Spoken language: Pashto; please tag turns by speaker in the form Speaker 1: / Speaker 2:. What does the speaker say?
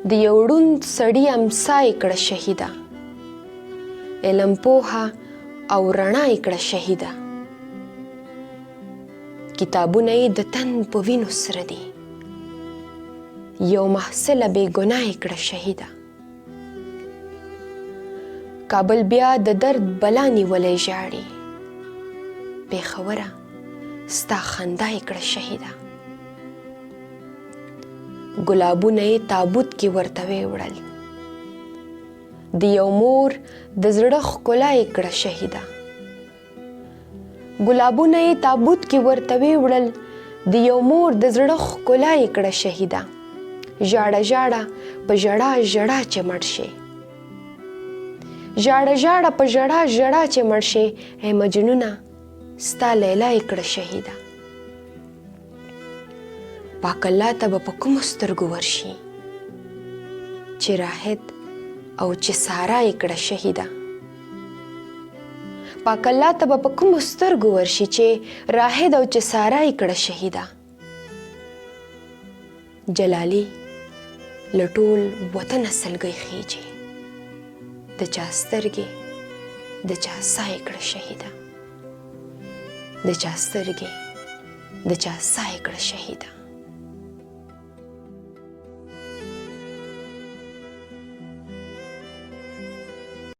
Speaker 1: د یو ړوند سړي امسا یې کړه شهیده، علم پوهه او رڼا یې کړه شهیده. کتابونه یې د تن په وینو سره دي، یو محصله بې ګناه یې کړه شهیده. کابل بیا د درد بلا نیولی ژاړي، پېښوره ستا خندا یې کړه شهیده. ګلابونه یې تابوت کې ورته ویوړل، د یو مور د زړه ښکلا یې کړه شهیده. ګلابونه یې تابوت کې ورته ویوړل، د یو مور د زړه ښکلا یې کړه شهیده. ژاړه ژاړه په ژړا ژړا چې مړ شې، ژاړه ژاړه په ژړا ژړا چې مړ شې، ای مجنونه ستا لیلا یې کړه شهیده. پاک الله ته به په کومو سترګو ورشي چې راحت او چې سارا یې کړه شهیده. پاک الله ته به په کومو سترګو ورشي چې راحت او چې سارا یې کړه شهیده. جلالي له ټول وطنه سلګۍ خیجي، د چا سترګې د چا ساه یې کړه شهیده، د چا سترګې د چا ساه یې کړه شهیده.